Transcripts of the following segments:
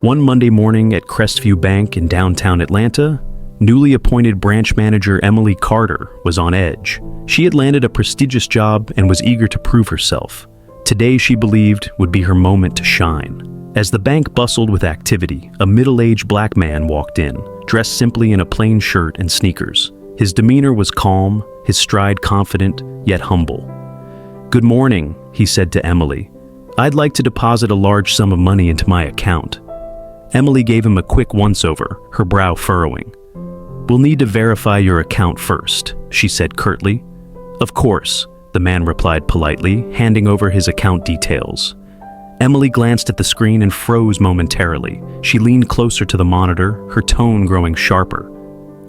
One Monday morning at Crestview Bank in downtown Atlanta, newly appointed branch manager Emily Carter was on edge. She had landed a prestigious job and was eager to prove herself. Today, she believed, would be her moment to shine. As the bank bustled with activity, a middle-aged black man walked in, dressed simply in a plain shirt and sneakers. His demeanor was calm, his stride confident, yet humble. "Good morning," he said to Emily. "I'd like to deposit a large sum of money into my account." Emily gave him a quick once-over, her brow furrowing. "We'll need to verify your account first," she said curtly. "Of course," the man replied politely, handing over his account details. Emily glanced at the screen and froze momentarily. She leaned closer to the monitor, her tone growing sharper.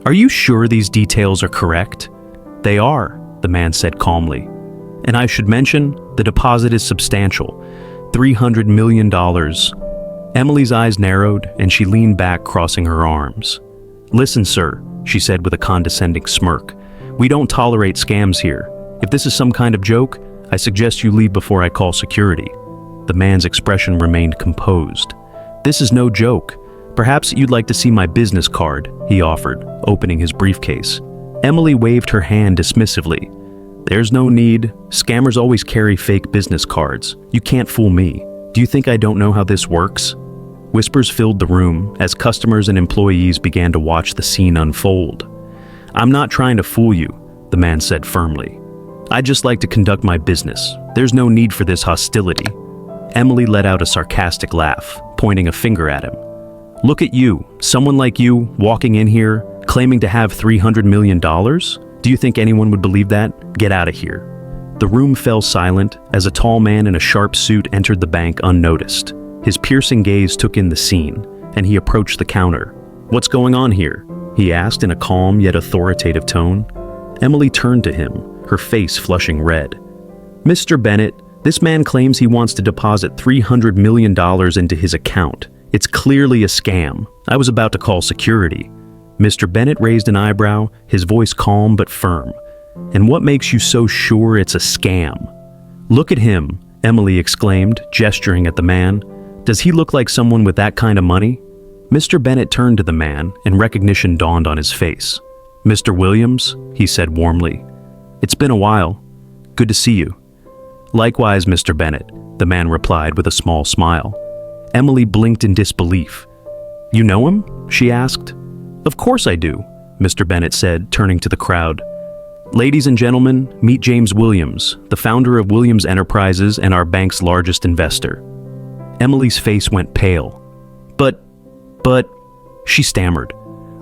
"Are you sure these details are correct?" "They are," the man said calmly. "And I should mention, the deposit is substantial, $300 million. Emily's eyes narrowed, and she leaned back, crossing her arms. "Listen, sir," she said with a condescending smirk. "We don't tolerate scams here. If this is some kind of joke, I suggest you leave before I call security." The man's expression remained composed. "This is no joke. Perhaps you'd like to see my business card," he offered, opening his briefcase. Emily waved her hand dismissively. "There's no need. Scammers always carry fake business cards. You can't fool me. Do you think I don't know how this works?" Whispers filled the room as customers and employees began to watch the scene unfold. "I'm not trying to fool you," the man said firmly. "I'd just like to conduct my business. There's no need for this hostility." Emily let out a sarcastic laugh, pointing a finger at him. "Look at you, someone like you, walking in here, claiming to have $300 million? Do you think anyone would believe that? Get out of here." The room fell silent as a tall man in a sharp suit entered the bank unnoticed. His piercing gaze took in the scene, and he approached the counter. "What's going on here?" he asked in a calm yet authoritative tone. Emily turned to him, her face flushing red. "Mr. Bennett, this man claims he wants to deposit $300 million into his account. It's clearly a scam. I was about to call security." Mr. Bennett raised an eyebrow, his voice calm but firm. "And what makes you so sure it's a scam?" "Look at him," Emily exclaimed, gesturing at the man. "Does he look like someone with that kind of money?" Mr. Bennett turned to the man, and recognition dawned on his face. "Mr. Williams," he said warmly. "It's been a while. Good to see you." "Likewise, Mr. Bennett," the man replied with a small smile. Emily blinked in disbelief. "You know him?" she asked. "Of course I do," Mr. Bennett said, turning to the crowd. "Ladies and gentlemen, meet James Williams, the founder of Williams Enterprises and our bank's largest investor." Emily's face went pale. But, she stammered.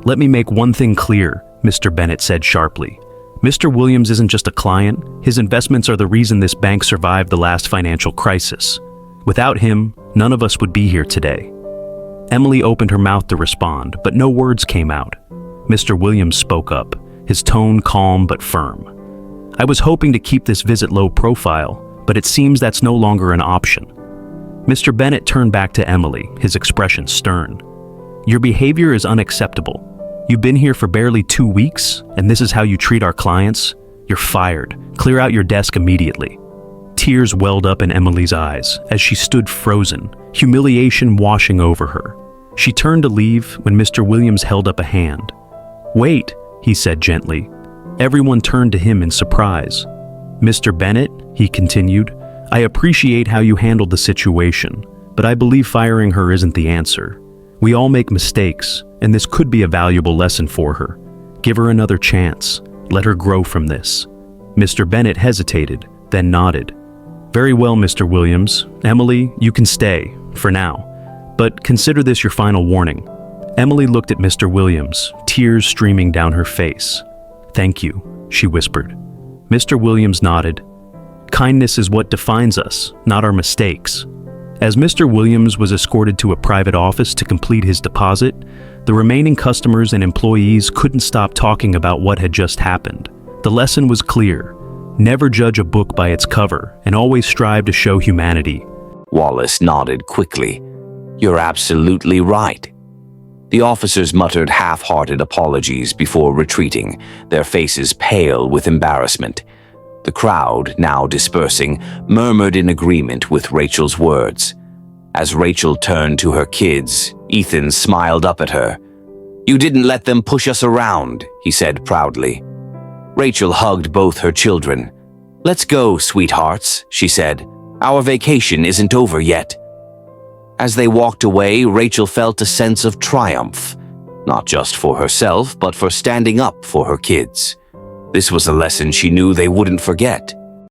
"Let me make one thing clear," Mr. Bennett said sharply. "Mr. Williams isn't just a client. His investments are the reason this bank survived the last financial crisis. Without him, none of us would be here today." Emily opened her mouth to respond, but no words came out. Mr. Williams spoke up, his tone calm but firm. "I was hoping to keep this visit low profile, but it seems that's no longer an option." Mr. Bennett turned back to Emily, his expression stern. "Your behavior is unacceptable. You've been here for barely 2 weeks, and this is how you treat our clients? You're fired. Clear out your desk immediately." Tears welled up in Emily's eyes as she stood frozen, humiliation washing over her. She turned to leave when Mr. Williams held up a hand. "Wait," he said gently. Everyone turned to him in surprise. "Mr. Bennett," he continued, "I appreciate how you handled the situation, but I believe firing her isn't the answer. We all make mistakes, and this could be a valuable lesson for her. Give her another chance. Let her grow from this." Mr. Bennett hesitated, then nodded. "Very well, Mr. Williams. Emily, you can stay, for now. But consider this your final warning." Emily looked at Mr. Williams, tears streaming down her face. "Thank you," she whispered. Mr. Williams nodded. "Kindness is what defines us, not our mistakes." As Mr. Williams was escorted to a private office to complete his deposit, the remaining customers and employees couldn't stop talking about what had just happened. The lesson was clear. Never judge a book by its cover, and always strive to show humanity. Wallace nodded quickly. "You're absolutely right." The officers muttered half-hearted apologies before retreating, their faces pale with embarrassment. The crowd, now dispersing, murmured in agreement with Rachel's words. As Rachel turned to her kids, Ethan smiled up at her. "You didn't let them push us around," he said proudly. Rachel hugged both her children. "Let's go, sweethearts," she said. "Our vacation isn't over yet." As they walked away, Rachel felt a sense of triumph, not just for herself, but for standing up for her kids. This was a lesson she knew they wouldn't forget.